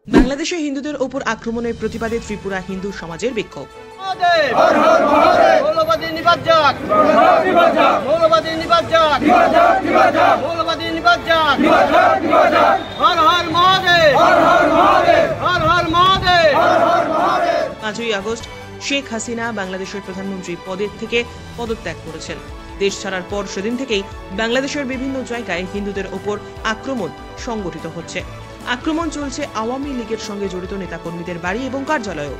বাংলাদেশে হিন্দুদের ওপর আক্রমণের প্রতিবাদে ত্রিপুরা হিন্দু সমাজের বিক্ষোভ। পাঁচই আগস্ট শেখ হাসিনা বাংলাদেশের প্রধানমন্ত্রী পদের থেকে পদত্যাগ করেছেন। দেশ ছাড়ার পর সেদিন থেকেই বাংলাদেশের বিভিন্ন জায়গায় হিন্দুদের ওপর আক্রমণ সংগঠিত হচ্ছে। আক্রমণ চলছে আওয়ামী লীগের সঙ্গে জড়িত নেতাকর্মীদের বাড়ি এবং কার্যালয়েও।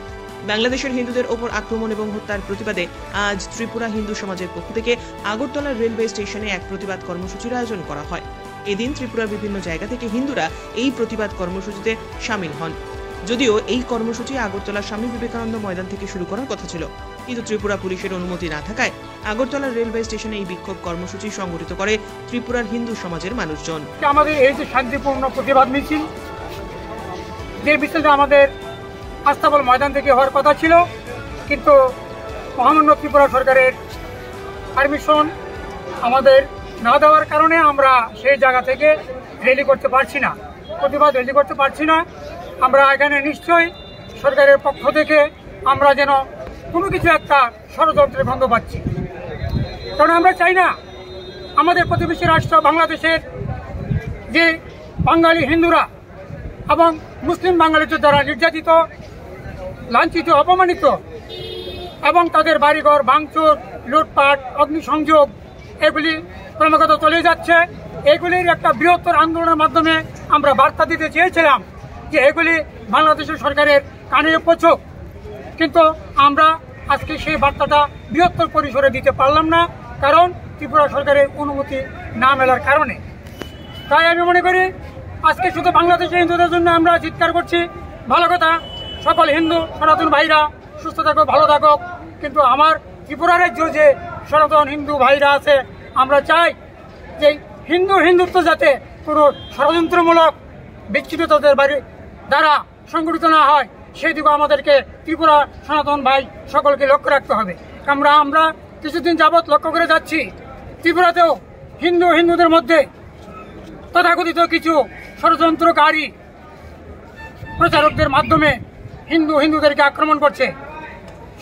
বাংলাদেশের হিন্দুদের ওপর আক্রমণ এবং হত্যার প্রতিবাদে আজ ত্রিপুরা হিন্দু সমাজের পক্ষ থেকে আগরতলা রেলওয়ে স্টেশনে এক প্রতিবাদ কর্মসূচির আয়োজন করা হয়। এদিন ত্রিপুরার বিভিন্ন জায়গা থেকে হিন্দুরা এই প্রতিবাদ কর্মসূচিতে সামিল হন। যদিও এই কর্মসূচি আগরতলার স্বামী বিবেকানন্দ ময়দান থেকে শুরু করার কথা ছিল, কিন্তু ত্রিপুরা পুলিশের অনুমতি না থাকায় আগরতলা রেলওয়ে স্টেশনে এই বিক্ষোভ কর্মসূচি সংগঠিত করে ত্রিপুরার হিন্দু সমাজের মানুষজন। আমাদের এই যে শান্তিপূর্ণ প্রতিবাদ মিছিল, যে মিছিলটা আমাদের আস্তাবল ময়দান থেকে হওয়ার কথা ছিল, কিন্তু মহামান্য ত্রিপুরা সরকারের পারমিশন আমাদের না দেওয়ার কারণে আমরা সেই জায়গা থেকে র্যালি করতে পারছি না, প্রতিবাদ র্যালি করতে পারছি না। আমরা এখানে নিশ্চয়ই সরকারের পক্ষ থেকে আমরা যেন কোনো কিছু একটা ষড়যন্ত্রের গন্ধ পাচ্ছি, কারণ আমরা চাই না আমাদের প্রতিবেশী রাষ্ট্র বাংলাদেশের যে বাঙালি হিন্দুরা এবং মুসলিম বাঙালিদের দ্বারা নির্যাতিত, লাঞ্ছিত, অপমানিত এবং তাদের বাড়িঘর ভাঙচুর, লুটপাট, অগ্নিসংযোগ এগুলি ক্রমাগত চলে যাচ্ছে। এগুলির একটা বৃহত্তর আন্দোলনের মাধ্যমে আমরা বার্তা দিতে চেয়েছিলাম যে এগুলি বাংলাদেশের সরকারের কানে পৌঁছক, কিন্তু আমরা আজকে সেই বার্তাটা বৃহত্তর পরিসরে দিতে পারলাম না, কারণ ত্রিপুরা সরকারের অনুমতি না মেলার কারণে। তাই আমি মনে করি আজকে শুধু বাংলাদেশের হিন্দুদের জন্য আমরা চিৎকার করছি, ভালো কথা, সকল হিন্দু সনাতন ভাইরা সুস্থ থাকো, ভালো থাকো, কিন্তু আমার ত্রিপুরা রাজ্য যে সনাতন হিন্দু ভাইরা আছে, আমরা চাই যে হিন্দুত্ব যাতে কোনো ষড়যন্ত্রমূলক বিচ্ছিন্নতাদের বাড়ি দ্বারা সংগঠিত না হয়, সেই দিকে আমাদেরকে ত্রিপুরা সনাতন ভাই সকলকে লক্ষ্য রাখতে হবে। আমরা কিছুদিন যাবৎ লক্ষ্য করে যাচ্ছি, ত্রিপুরাতেও হিন্দুদের মধ্যে তথাকথিত কিছু ষড়যন্ত্রকারী প্রচারকদের মাধ্যমে হিন্দুদেরকে আক্রমণ করছে,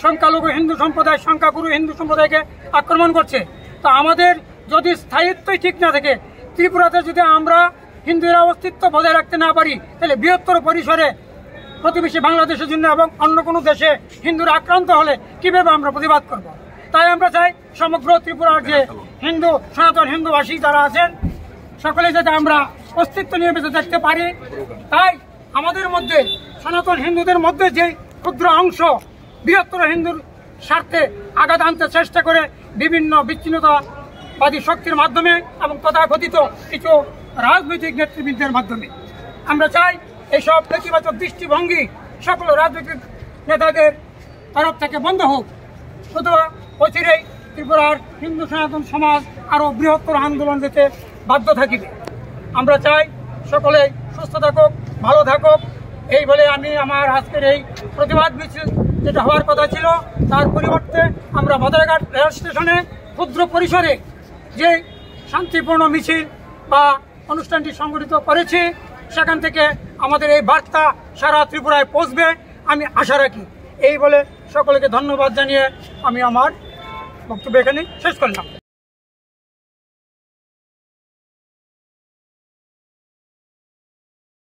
সংখ্যালঘু হিন্দু সম্প্রদায়, সংখ্যাগুরু হিন্দু সম্প্রদায়কে আক্রমণ করছে। তো আমাদের যদি স্থায়িত্বই ঠিক না থাকে, ত্রিপুরাতে যদি আমরা হিন্দুরা অস্তিত্ব বজায় রাখতে না পারি, তাহলে বৃহত্তর পরিসরে প্রতিবেশী বাংলাদেশের জন্য এবং অন্য কোনো দেশে হিন্দুরা আক্রান্ত হলে কিভাবে আমরা প্রতিবাদ করব। তাই আমরা চাই সমগ্র ত্রিপুরার যে সনাতন হিন্দুভাষী যারা আছেন, সকলে যাতে আমরা অস্তিত্ব নিয়ে বেঁচে থাকতে পারি। তাই আমাদের মধ্যে সনাতন হিন্দুদের মধ্যে যে ক্ষুদ্র অংশ বৃহত্তর হিন্দুর স্বার্থে আঘাত আনতে চেষ্টা করে বিভিন্ন বিচ্ছিন্নতাবাদী শক্তির মাধ্যমে এবং তথাকথিত কিছু রাজনৈতিক নেতৃবৃন্দের মাধ্যমে, আমরা চাই এইসব নেতিবাচক দৃষ্টিভঙ্গি সকল রাজনৈতিক নেতাদের তরফ থেকে বন্ধ হোক, অথবা অচিরেই ত্রিপুরার হিন্দু সনাতন সমাজ আরও বৃহত্তর আন্দোলন যেতে বাধ্য থাকিবে। আমরা চাই সকলে সুস্থ থাকুক, ভালো থাকুক। এই বলে আমি আমার আজকের এই প্রতিবাদ মিছিল যেটা হওয়ার কথা ছিল, তার পরিবর্তে আমরা বাদারঘাট রেল স্টেশনে ক্ষুদ্র পরিসরে যে শান্তিপূর্ণ মিছিল বা অনুষ্ঠানটি সংগঠিত করেছি, সেখান থেকে আমাদের এই বার্তা সারা ত্রিপুরায় পৌঁছবে আমি আশা রাখি। এই বলে সকলকে ধন্যবাদ জানিয়ে আমি আমার বক্তব্য এখানে শেষ করলাম।